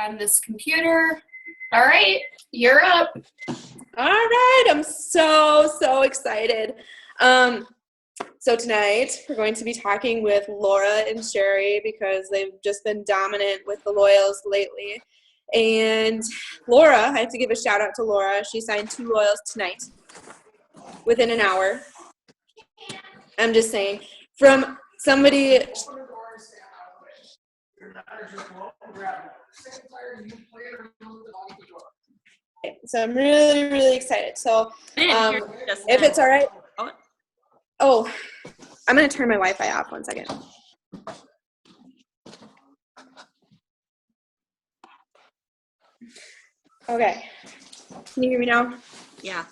on this computer. All right, you're up. All right, I'm so excited. So tonight we're going to be talking with Laura and Sherry because they've just been dominant with the loyals lately. And Laura, I have to give a shout out to Laura. She signed 2 loyals tonight within an hour. I'm just saying, from somebody. So I'm really excited. So if it's all right. Oh, I'm going to turn my Wi-Fi off 1 second. Okay. Can you hear me now? Yeah.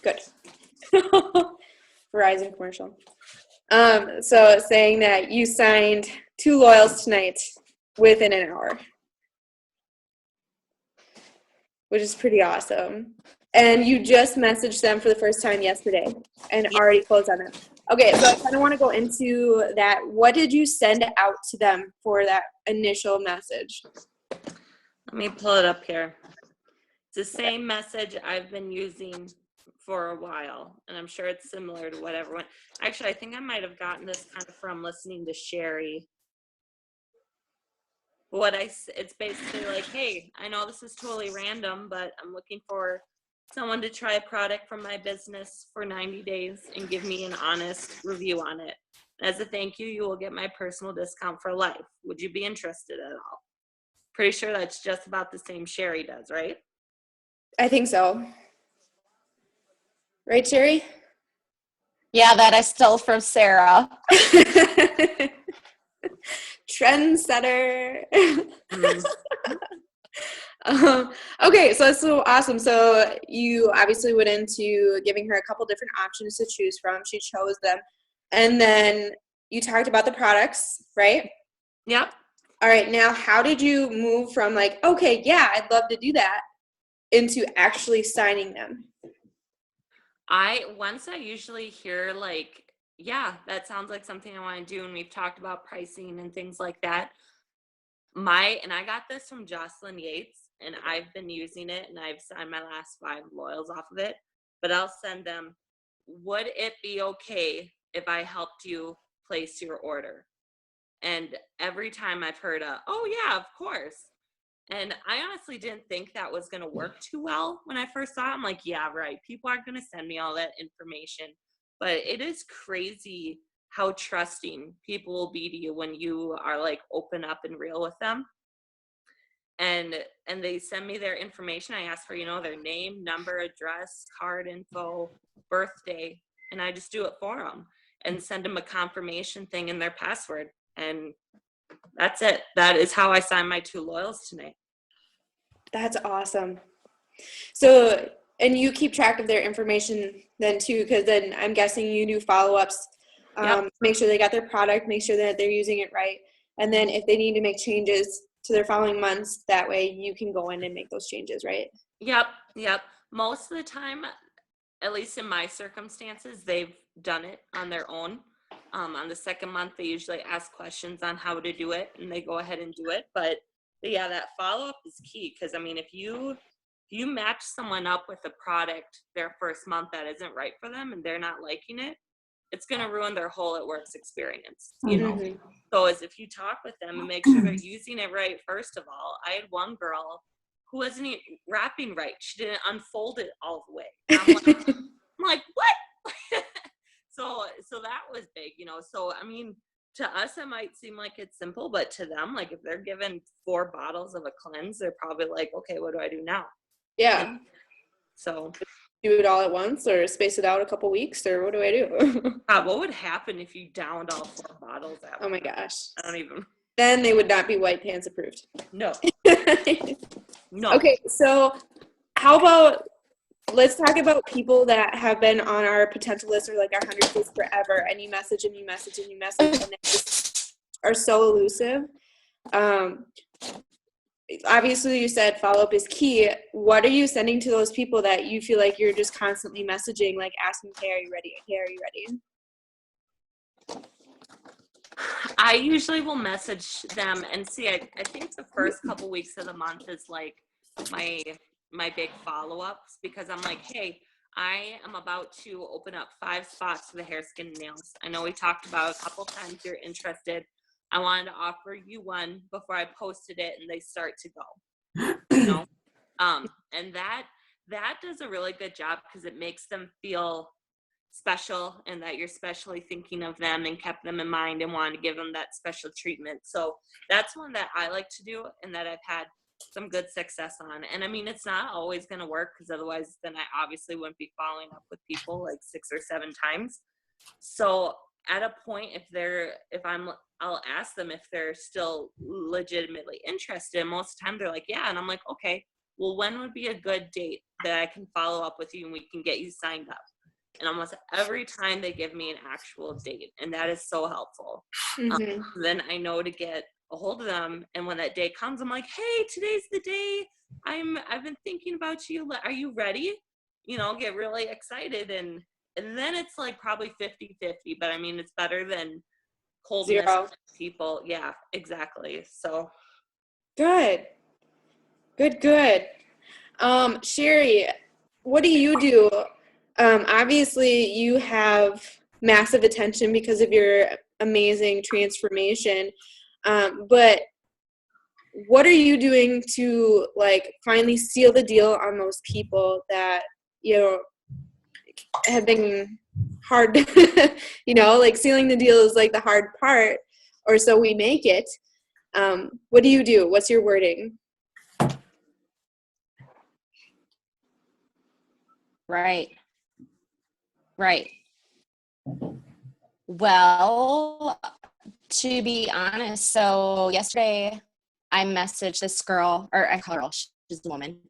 Good. Verizon commercial. So it's saying that you signed 2 loyals tonight within an hour, which is pretty awesome. And you just messaged them for the first time yesterday and already closed on them. Okay, so I kind of want to go into that. What did you send out to them for that initial message? Let me pull it up here. It's the same message I've been using for a while, and I'm sure it's similar to what everyone. Actually, I think I might have gotten this kind of from listening to Sherry. It's basically like, hey, I know this is totally random, but I'm looking for someone to try a product from my business for 90 days and give me an honest review on it. As a thank you, you will get my personal discount for life. Would you be interested at all? Pretty sure that's just about the same Sherry does, right? I think so. Right, Sherry? Yeah, that I stole from Sarah. Trendsetter. Okay, so that's so awesome. So you obviously went into giving her a couple different options to choose from. She chose them. And then you talked about the products, right? Yep. All right, now how did you move from like, okay, yeah, I'd love to do that, into actually signing them? Once I usually hear like, yeah, that sounds like something I want to do, and we've talked about pricing and things like that. And I got this from Jocelyn Yates, and I've been using it, and I've signed my last 5 loyals off of it. But I'll send them, would it be okay if I helped you place your order? And every time I've heard oh yeah, of course. And I honestly didn't think that was going to work too well when I first saw it. I'm like, yeah, right. People aren't going to send me all that information. But it is crazy how trusting people will be to you when you are like open up and real with them. And they send me their information. I ask for, their name, number, address, card info, birthday, and I just do it for them and send them a confirmation thing in their password. And that's it. That is how I signed my 2 loyals tonight. That's awesome. So, and you keep track of their information then too, because then I'm guessing you do follow-ups, Yep. Make sure they got their product, make sure that they're using it right. And then if they need to make changes to their following months, that way you can go in and make those changes, right? Yep. Most of the time, at least in my circumstances, they've done it on their own. On the second month, they usually ask questions on how to do it, and they go ahead and do it. But yeah, that follow-up is key, because I mean, if you match someone up with a product their first month that isn't right for them and they're not liking it, it's going to ruin their whole It Works experience, Mm-hmm. So as if you talk with them and make sure they're using it right, first of all. I had one girl who wasn't even wrapping right. She didn't unfold it all the way. I'm like, what? So that was big, So, I mean, to us, it might seem like it's simple, but to them, like if they're given 4 bottles of a cleanse, they're probably like, okay, what do I do now? Yeah. So do it all at once or space it out a couple weeks, or what do I do? what would happen if you downed all 4 bottles at Oh my gosh. I don't even. Then they would not be White Pants approved. No. Okay, so how about, let's talk about people that have been on our potential list or like our 100 days forever, and you message and you message and you message, and they just are so elusive. Obviously you said follow-up is key. What are you sending to those people that you feel like you're just constantly messaging, like asking, hey, are you ready? Hey, are you ready? I usually will message them and see. I think the first couple weeks of the month is like my big follow-ups, because I'm like, hey, I am about to open up 5 spots for the hair, skin, and nails. I know we talked about a couple times you're interested. I wanted to offer you one before I posted it and they start to go. You know? And that does a really good job, because it makes them feel special and that you're specially thinking of them and kept them in mind and wanted to give them that special treatment. So that's one that I like to do and that I've had some good success on. And I mean, it's not always going to work, because otherwise then I obviously wouldn't be following up with people like 6 or 7 times. So at a point, I'll ask them if they're still legitimately interested. Most of the time they're like, yeah. And I'm like, okay, well, when would be a good date that I can follow up with you and we can get you signed up? And almost every time they give me an actual date, and that is so helpful. Mm-hmm. Then I know to get a hold of them, and when that day comes, I'm like, hey, today's the day. I've been thinking about you. Are you ready? You know, get really excited, and then it's like probably 50-50, but I mean, it's better than coldness. 0. People. Yeah, exactly. So Good. Sherry, what do you do? Obviously you have massive attention because of your amazing transformation. But what are you doing to like finally seal the deal on those people that, you know, have been hard, you know, like sealing the deal is like the hard part, or so we make it. What do you do? What's your wording? Right. Well, to be honest, so yesterday I messaged this girl, or I call her girl, she's a woman,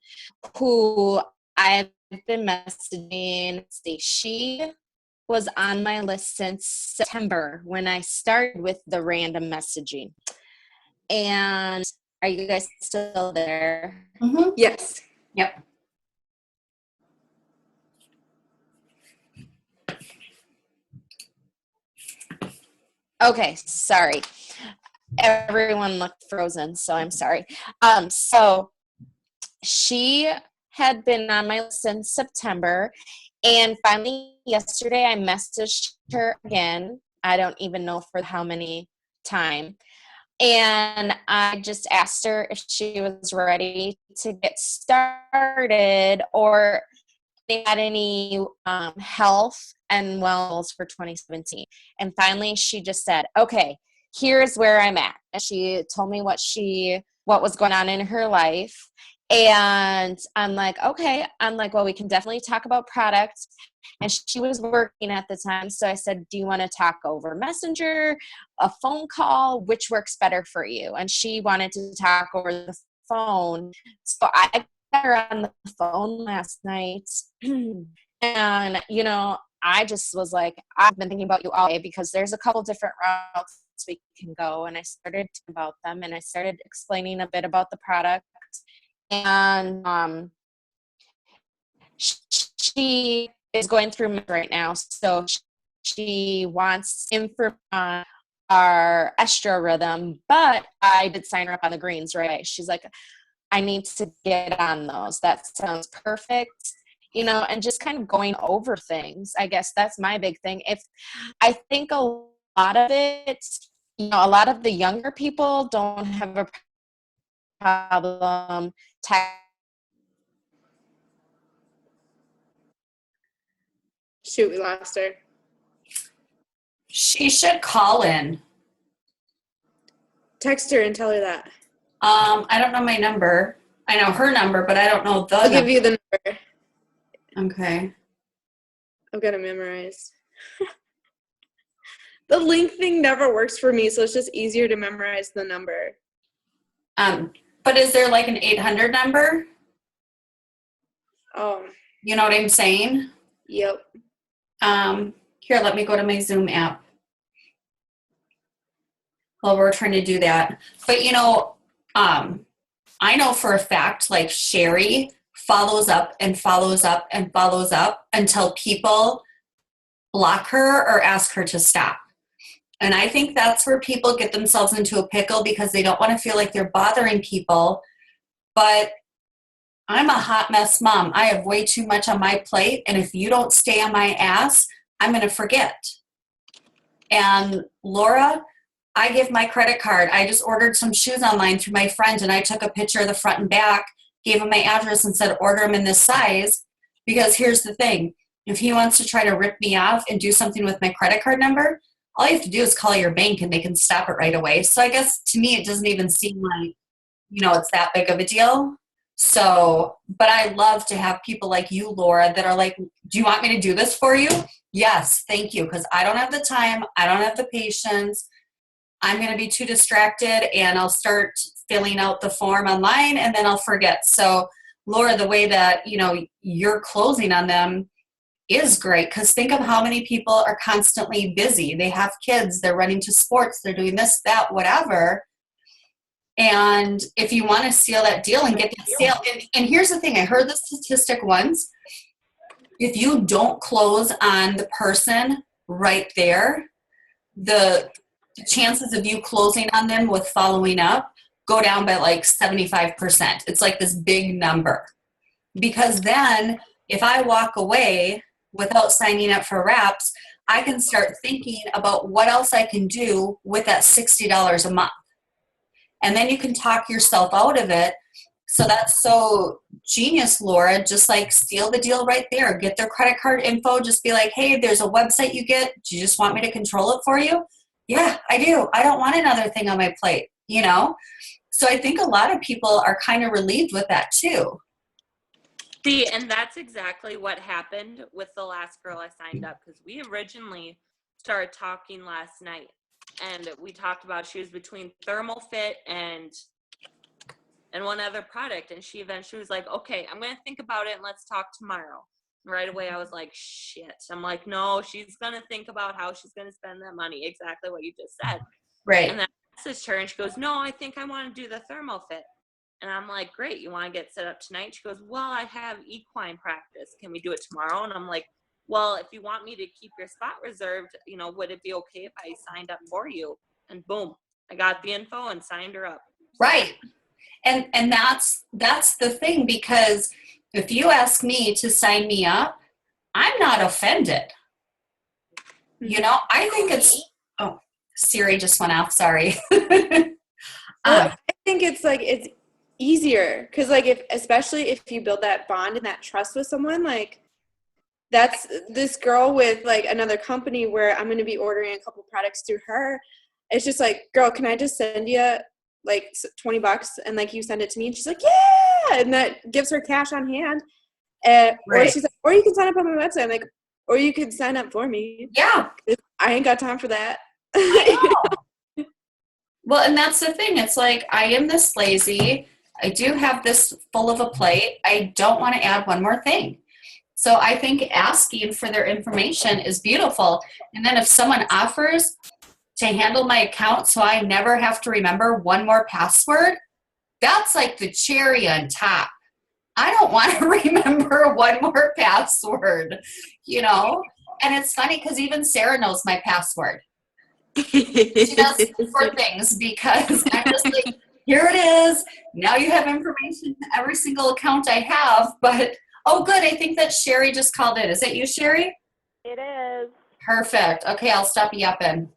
who I've been messaging. Let's see, she was on my list since September when I started with the random messaging. And are you guys still there? Mm-hmm. Yes. Yep. Okay, sorry. Everyone looked frozen, so I'm sorry. So she had been on my list since September, and finally yesterday I messaged her again. I don't even know for how many time. And I just asked her if she was ready to get started or they had any health and wellness for 2017. And finally, she just said, okay, here's where I'm at. And she told me what was going on in her life. And I'm like, okay. I'm like, well, we can definitely talk about products. And she was working at the time. So I said, do you want to talk over Messenger, a phone call? Which works better for you? And she wanted to talk over the phone. So I got her on the phone last night. And, you know, I just was like, I've been thinking about you all day because there's a couple different routes we can go. And I started talking about them and I started explaining a bit about the product. And she is going through right now. So she wants info on our Estro Rhythm, but I did sign her up on the greens, right? She's like, I need to get on those. That sounds perfect. You know, and just kind of going over things. I guess that's my big thing. I think a lot of it, you know, a lot of the younger people don't have a problem. Shoot, we lost her. She should call in. Text her and tell her that. I don't know my number. I know her number, but I don't know the I'll number. give you the number. Okay. I've got it memorized. The link thing never works for me, so it's just easier to memorize the number. But is there like an 800 number? Oh, You know what I'm saying? yep. Here, let me go to my Zoom app. Well, we're trying to do that. But, you know, I know for a fact, like Sherry follows up and follows up and follows up until people block her or ask her to stop. And I think that's where people get themselves into a pickle because they don't want to feel like they're bothering people. But I'm a hot mess mom. I have way too much on my plate. And if you don't stay on my ass, I'm going to forget. And Laura, I give my credit card. I just ordered some shoes online through my friend, and I took a picture of the front and back, gave him my address, and said, order them in this size. Because here's the thing. If he wants to try to rip me off and do something with my credit card number, all you have to do is call your bank and they can stop it right away. So I guess to me, it doesn't even seem like, it's that big of a deal. So, but I love to have people like you, Laura, that are like, do you want me to do this for you? Yes, thank you. Because I don't have the time. I don't have the patience. I'm going to be too distracted and I'll start filling out the form online and then I'll forget. So Laura, the way that, you're closing on them is great, because think of how many people are constantly busy. They have kids, they're running to sports, they're doing this, that, whatever. And if you want to seal that deal and get that sale, and here's the thing, I heard the statistic once, if you don't close on the person right there, the chances of you closing on them with following up go down by like 75%. It's like this big number. Because then if I walk away without signing up for wraps, I can start thinking about what else I can do with that $60 a month. And then you can talk yourself out of it. So that's so genius, Laura. Just like steal the deal right there. Get their credit card info. Just be like, hey, there's a website you get. Do you just want me to control it for you? Yeah, I do. I don't want another thing on my plate, So I think a lot of people are kind of relieved with that too. See, and that's exactly what happened with the last girl I signed up, because we originally started talking last night and we talked about she was between Thermal Fit and one other product, and she eventually was like, okay, I'm going to think about it and let's talk tomorrow. Right away I was like, shit. I'm like, no, she's going to think about how she's going to spend that money, exactly what you just said. Right. And then I messaged her and she goes, no, I think I want to do the Thermal Fit. And I'm like, great, you want to get set up tonight? She goes, well, I have equine practice. Can we do it tomorrow? And I'm like, well, if you want me to keep your spot reserved, would it be okay if I signed up for you? And boom, I got the info and signed her up. Right. And that's the thing, because if you ask me to sign me up, I'm not offended. I think oh, Siri just went off. Sorry. I think it's easier because especially if you build that bond and that trust with someone, like that's this girl with like another company where I'm going to be ordering a couple products through her. It's just like, girl, can I just send you like $20 and like you send it to me? And she's like, yeah. And that gives her cash on hand. Right. Or she's like, or you can sign up on my website. I'm like, or you could sign up for me. Yeah. I ain't got time for that. I know. Well, and that's the thing. It's like, I am this lazy. I do have this full of a plate. I don't want to add one more thing. So I think asking for their information is beautiful. And then if someone offers to handle my account so I never have to remember one more password, that's like the cherry on top. I don't want to remember one more password, And it's funny because even Sarah knows my password. She does for things because I'm just like, here it is. Now you have information to every single account I have. But, oh, good. I think that Sherry just called in. Is that you, Sherry? It is. Perfect. Okay, I'll stop yapping.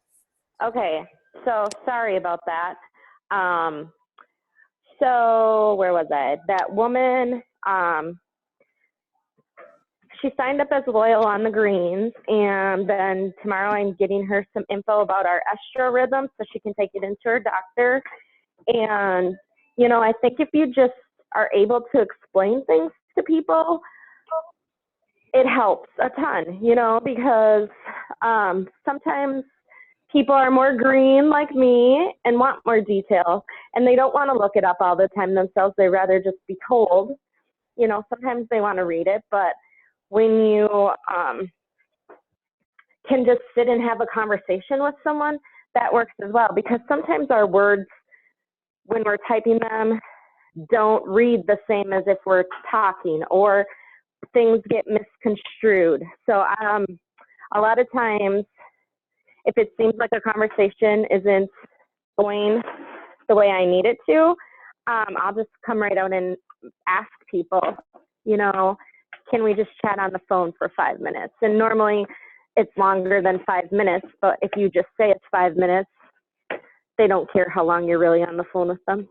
Okay, so sorry about that. So where was I? That woman, she signed up as loyal on the greens, and then tomorrow I'm getting her some info about our estro rhythm so she can take it into her doctor. And, I think if you just are able to explain things to people, it helps a ton, because sometimes people are more green like me and want more detail, and they don't want to look it up all the time themselves. They rather just be told. Sometimes they want to read it, but when you can just sit and have a conversation with someone, that works as well, because sometimes our words, when we're typing them, don't read the same as if we're talking, or things get misconstrued. So a lot of times, if it seems like a conversation isn't going the way I need it to, I'll just come right out and ask people, you know, can we just chat on the phone for 5 minutes? And normally it's longer than 5 minutes, but if you just say it's 5 minutes, they don't care how long you're really on the phone with them.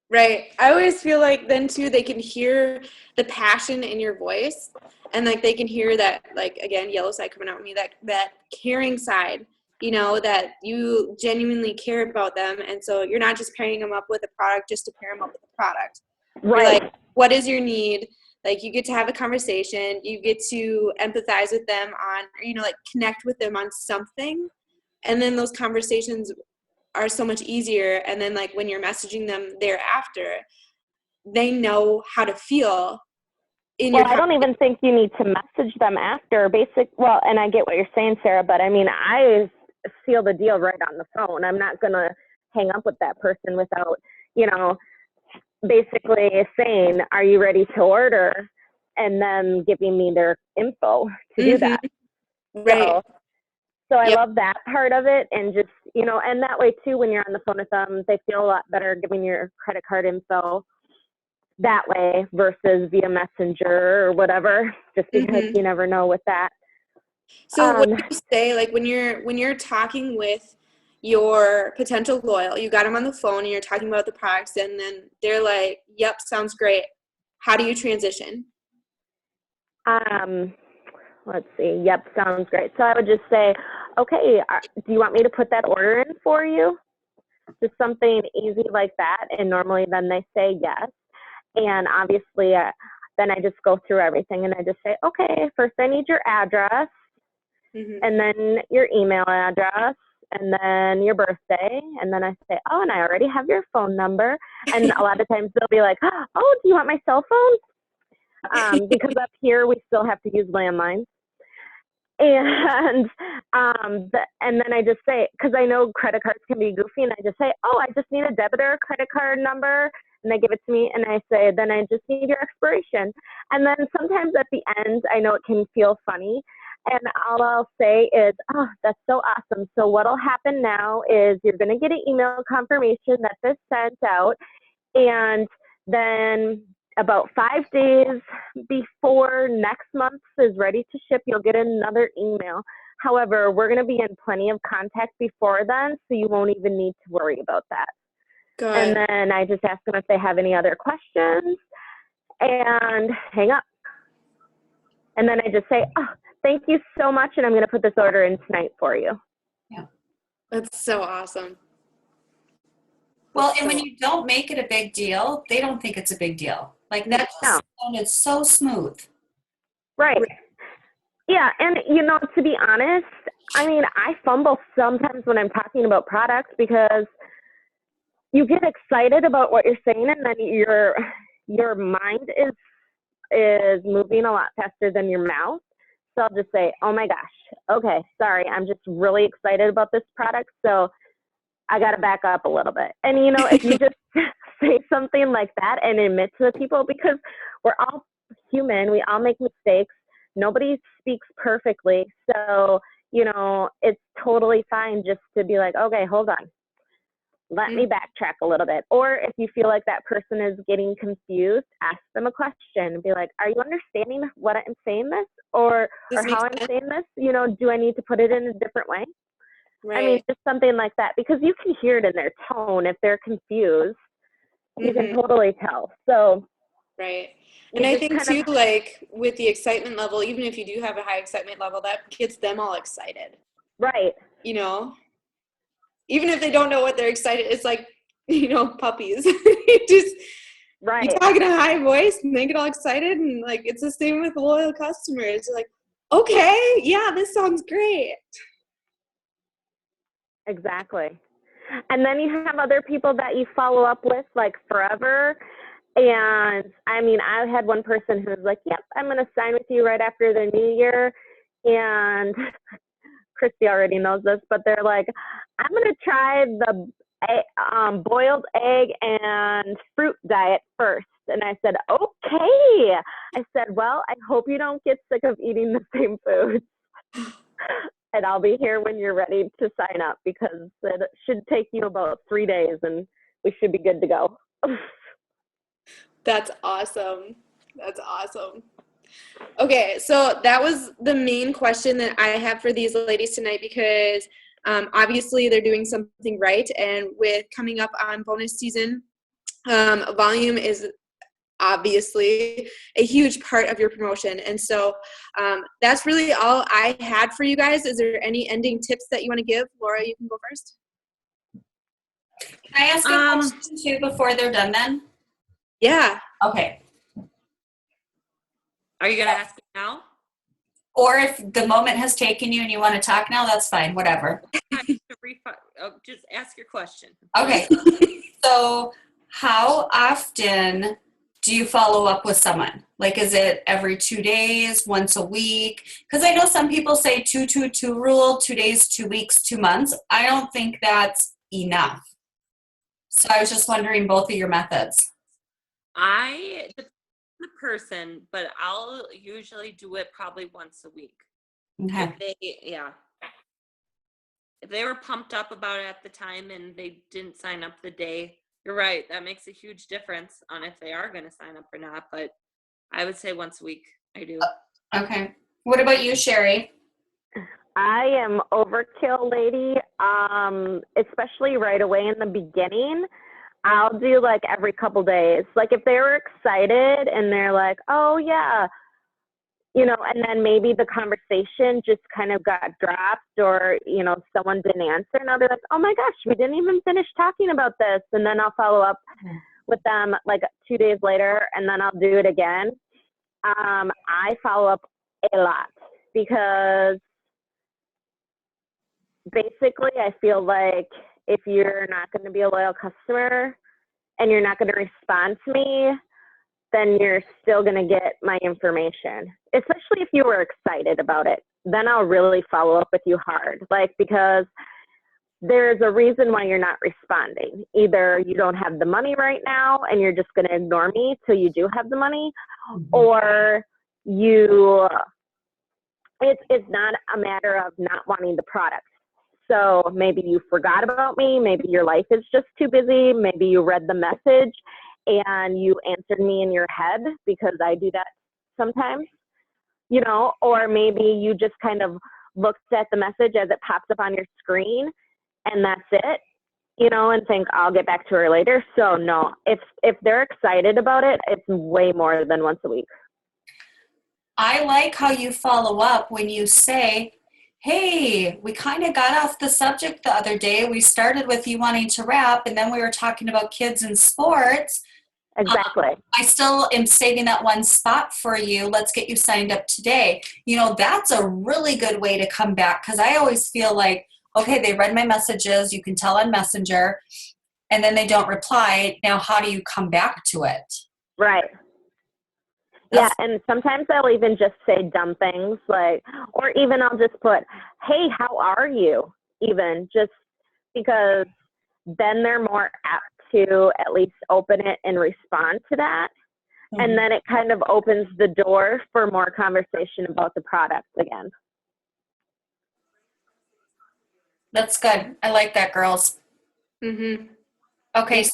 Right. I always feel like then too, they can hear the passion in your voice, and like they can hear that, like, again, yellow side coming out with me, that caring side, you know, that you genuinely care about them. And so you're not just pairing them up with a product just to pair them up with a product. You're Right. like, what is your need? Like, you get to have a conversation, you get to empathize with them on, you know, like connect with them on something. And then those conversations are so much easier. And then like when you're messaging them thereafter, they know how to feel in Well, your I don't even think you need to message them after well, and I get what you're saying, Sarah, but I mean, I seal the deal right on the phone. I'm not going to hang up with that person without, you know, basically saying, are you ready to order? And then giving me their info to do that. Right. So I Yep. love that part of it. And just, you know, and that way too, when you're on the phone with them, they feel a lot better giving your credit card info that way versus via messenger or whatever, just because you never know with that. So what do you say, like when you're talking with your potential loyal, you got them on the phone and you're talking about the products, and then they're like, yep, sounds great. How do you transition? Let's see. Yep, sounds great. So I would just say, okay, do you want me to put that order in for you? Just something easy like that. And normally then they say yes. And obviously then I just go through everything and I just say, okay, first I need your address and then your email address and then your birthday. And then I say, oh, and I already have your phone number. And a lot of times they'll be like, oh, do you want my cell phone? Because up here we still have to use landlines. And then I just say, because I know credit cards can be goofy, and I just say, oh, I just need a debit or credit card number, and they give it to me, and I say, then I just need your expiration. And then sometimes at the end, I know it can feel funny, and all I'll say is, oh, that's so awesome. So what'll happen now is you're going to get an email confirmation that this sent out, and then about 5 days before next month is ready to ship, you'll get another email. However, we're going to be in plenty of contact before then, so you won't even need to worry about that. Good. And then I just ask them if they have any other questions and hang up. And then I just say, oh, thank you so much, and I'm going to put this order in tonight for you. Yeah. That's so awesome. Well, and when you don't make it a big deal, they don't think it's a big deal. Like that just sounded so smooth. Right. Yeah, and you know, to be honest, I mean, I fumble sometimes when I'm talking about products because you get excited about what you're saying, and then your mind is moving a lot faster than your mouth. So I'll just say, oh my gosh, okay, sorry, I'm just really excited about this product, so I got to back up a little bit. And, you know, if you just say something like that and admit to the people, because we're all human, we all make mistakes. Nobody speaks perfectly. So, you know, it's totally fine just to be like, okay, hold on. Let me backtrack a little bit. Or if you feel like that person is getting confused, ask them a question and be like, are you understanding what I'm saying this? Or how I'm saying this? You know, do I need to put it in a different way? Right. I mean, just something like that, because you can hear it in their tone. If they're confused, you can totally tell. So, right. And I think too, like with the excitement level, even if you do have a high excitement level, that gets them all excited. Right. You know, even if they don't know what they're excited, it's like, you know, puppies. You talk in a high voice and they get all excited, and like it's the same with loyal customers. You're like, okay, yeah, this sounds great. Exactly. And then you have other people that you follow up with like forever. And I mean, I had one person who was like, yep, I'm going to sign with you right after the new year. And Christy already knows this, but they're like, I'm going to try the boiled egg and fruit diet first. And I said, okay. I said, well, I hope you don't get sick of eating the same food. and I'll be here when you're ready to sign up because it should take you about 3 days and we should be good to go. That's awesome. That's awesome. Okay, so that was the main question that I have for these ladies tonight because obviously they're doing something right, and with coming up on bonus season, volume is obviously a huge part of your promotion. And so that's really all I had for you guys. Is there any ending tips that you want to give? Laura, you can go first. Can I ask a question too before they're done then? Yeah. Okay. Are you gonna ask me now? Or if the moment has taken you and you want to talk now, that's fine, whatever. Just ask your question. Okay. So how often do you follow up with someone? Like, is it every 2 days, once a week? Because I know some people say 2-2-2 rule, 2 days, 2 weeks, 2 months. I don't think that's enough. So I was just wondering both of your methods. Depends on the person, but I'll usually do it probably once a week. Okay. If they were pumped up about it at the time and they didn't sign up the day, you're right. That makes a huge difference on if they are going to sign up or not. But I would say once a week. I do. Okay. What about you, Sherry? I am overkill lady, especially right away in the beginning. I'll do like every couple days. Like if they were excited and they're like, oh yeah, you know, and then maybe the conversation just kind of got dropped or, you know, someone didn't answer and I'll be like, oh my gosh, we didn't even finish talking about this. And then I'll follow up with them like 2 days later and then I'll do it again. I follow up a lot because basically I feel like if you're not going to be a loyal customer and you're not going to respond to me, then you're still going to get my information, especially if you were excited about it. Then I'll really follow up with you hard, like, because there's a reason why you're not responding. Either you don't have the money right now and you're just going to ignore me till you do have the money, or it's not a matter of not wanting the product. So maybe you forgot about me, maybe your life is just too busy, maybe you read the message and you answered me in your head, because I do that sometimes, you know, or maybe you just kind of looked at the message as it pops up on your screen and that's it, you know, and think I'll get back to her later. So no, if they're excited about it, it's way more than once a week. I like how you follow up when you say, hey, we kind of got off the subject the other day. We started with you wanting to wrap, and then we were talking about kids and sports. Exactly. I still am saving that one spot for you. Let's get you signed up today. You know, that's a really good way to come back, because I always feel like, okay, they read my messages. You can tell on Messenger, and then they don't reply. Now, how do you come back to it? Right. Yeah, and sometimes I'll even just say dumb things, like, or even I'll just put, hey, how are you? Even just because then they're more apt to at least open it and respond to that. Mm-hmm. And then it kind of opens the door for more conversation about the product again. That's good. I like that, girls. Mm-hmm. Okay,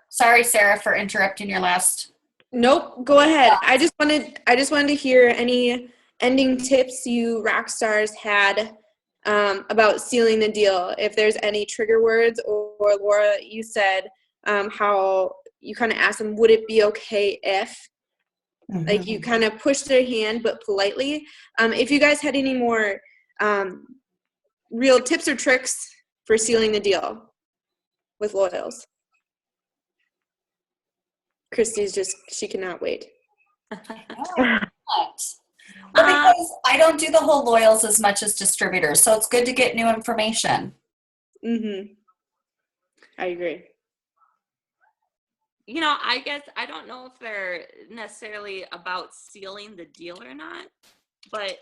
sorry, Sarah, for interrupting your last. Nope, go ahead. I just wanted to hear any ending tips you rock stars had about sealing the deal. If there's any trigger words, or Laura, you said how you kind of asked them, would it be okay if, like, you kind of pushed their hand but politely. If you guys had any more real tips or tricks for sealing the deal with loyals. Christy's she cannot wait. Well, because I don't do the whole loyals as much as distributors, so it's good to get new information. Mm-hmm. I agree. You know, I guess I don't know if they're necessarily about sealing the deal or not, but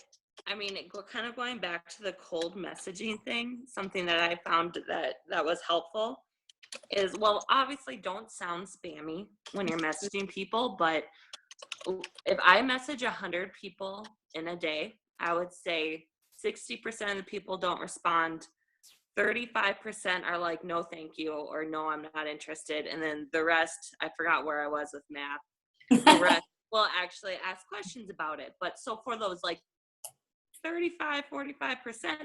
I mean, kind of going back to the cold messaging thing, something that I found that was helpful is, well, obviously don't sound spammy when you're messaging people, but if I message 100 people in a day, I would say 60% of the people don't respond. 35% are like, no, thank you, or no, I'm not interested. And then the rest, I forgot where I was with math. The rest will actually ask questions about it. But so for those like 35, 45%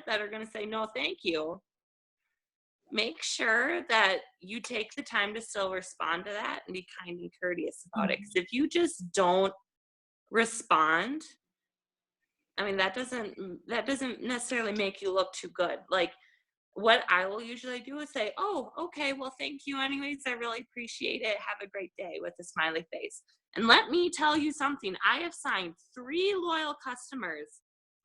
that are going to say, no, thank you, make sure that you take the time to still respond to that and be kind and courteous about it. Because if you just don't respond, I mean, that doesn't necessarily make you look too good. Like, what I will usually do is say, oh, okay, well, thank you anyways. I really appreciate it. Have a great day, with a smiley face. And let me tell you something. I have signed 3 loyal customers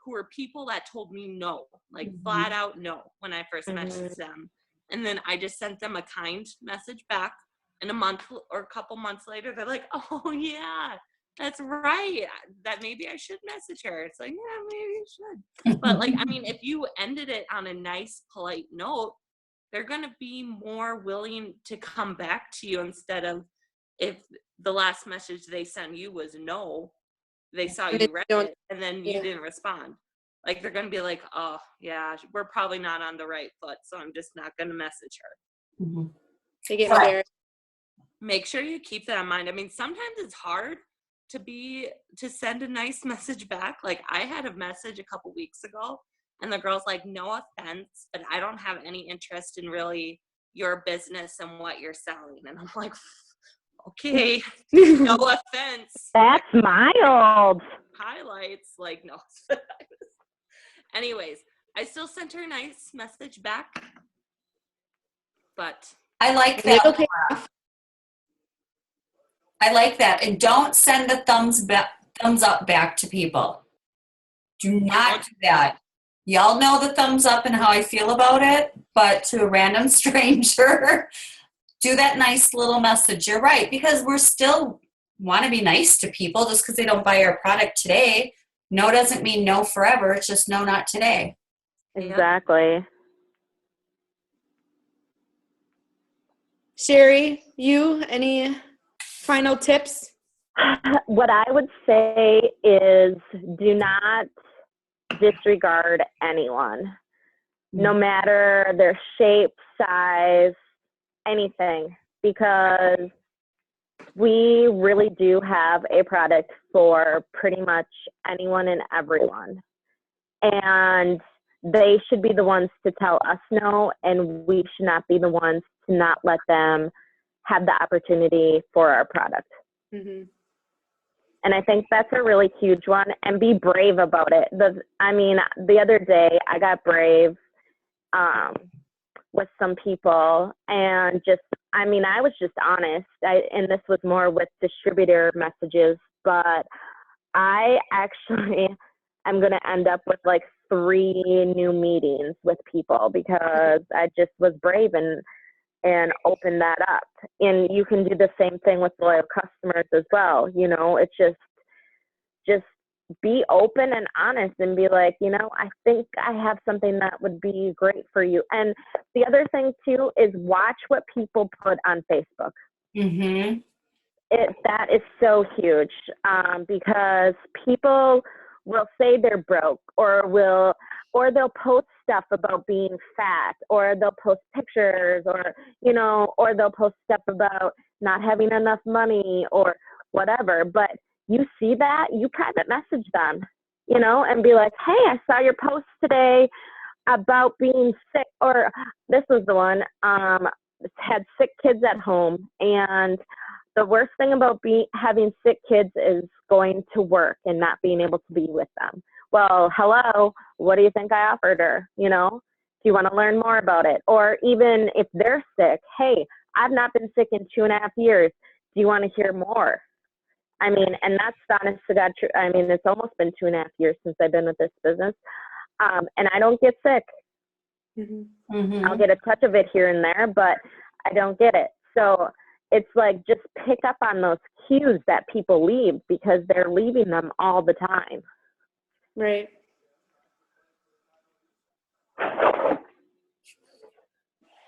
who are people that told me no, like flat out no, when I first messaged them. And then I just sent them a kind message back. And a month or a couple months later, they're like, oh, yeah, that's right. That maybe I should message her. It's like, yeah, maybe you should. But like, I mean, if you ended it on a nice, polite note, they're going to be more willing to come back to you, instead of if the last message they sent you was no, they saw you read it and then you didn't respond. Like, they're going to be like, oh, yeah, we're probably not on the right foot, so I'm just not going to message her. Mm-hmm. They get embarrassed. Make sure you keep that in mind. I mean, sometimes it's hard to send a nice message back. Like, I had a message a couple weeks ago, and the girl's like, no offense, but I don't have any interest in really your business and what you're selling. And I'm like, okay, no offense. That's mild. Highlights, like, no. Anyways, I still sent her a nice message back, but I like that. Okay. I like that. And don't send the thumbs up back to people. Do not do that. Y'all know the thumbs up and how I feel about it, but to a random stranger, do that nice little message. You're right, because we're still want to be nice to people. Just because they don't buy our product today, no doesn't mean no forever. It's just no, not today. Exactly. Sherry, you, any final tips? What I would say is do not disregard anyone, no matter their shape, size, anything, because we really do have a product for pretty much anyone and everyone. And they should be the ones to tell us no, and we should not be the ones to not let them have the opportunity for our product. Mm-hmm. And I think that's a really huge one, and be brave about it. The other day I got brave with some people, and I was just honest. And this was more with distributor messages, but I actually am going to end up with like 3 new meetings with people because I just was brave and open that up. And you can do the same thing with loyal customers as well. You know, it's just be open and honest and be like, I think I have something that would be great for you. And the other thing too is watch what people put on Facebook. Mm-hmm. That is so huge because people will say they're broke or they'll post stuff about being fat, or they'll post pictures, or they'll post stuff about not having enough money or whatever. But you see that, you private message them, and be like, hey, I saw your post today about being sick, or this was the one, had sick kids at home. And the worst thing about having sick kids is going to work and not being able to be with them. Well, hello, what do you think I offered her? Do you want to learn more about it? Or even if they're sick, hey, I've not been sick in 2.5 years. Do you want to hear more? And that's honest to God true. It's almost been 2.5 years since I've been with this business. And I don't get sick. Mm-hmm. Mm-hmm. I'll get a touch of it here and there, but I don't get it. So it's like, just pick up on those cues that people leave, because they're leaving them all the time. Right.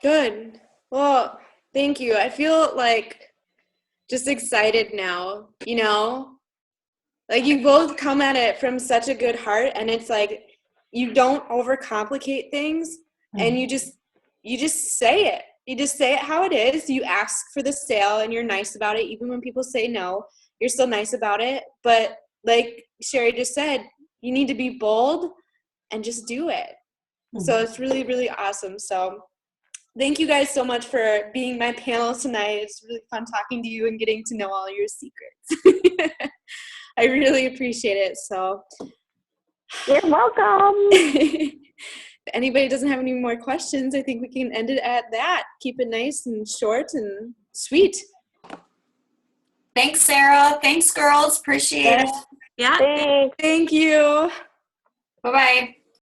Good. Well, thank you. I feel like just excited now, like you both come at it from such a good heart, and it's like you don't overcomplicate things, and you just say it. You just say it how it is. You ask for the sale and you're nice about it. Even when people say no, you're still nice about it. But like Sherry just said, you need to be bold and just do it. So it's really, really awesome. So thank you guys so much for being my panel tonight. It's really fun talking to you and getting to know all your secrets. I really appreciate it. So You're welcome. if anybody doesn't have any more questions, I think we can end it at that. Keep it nice and short and sweet. Thanks, Sarah. Thanks, girls. Appreciate it. Yeah. Thanks. Thank you. Bye-bye.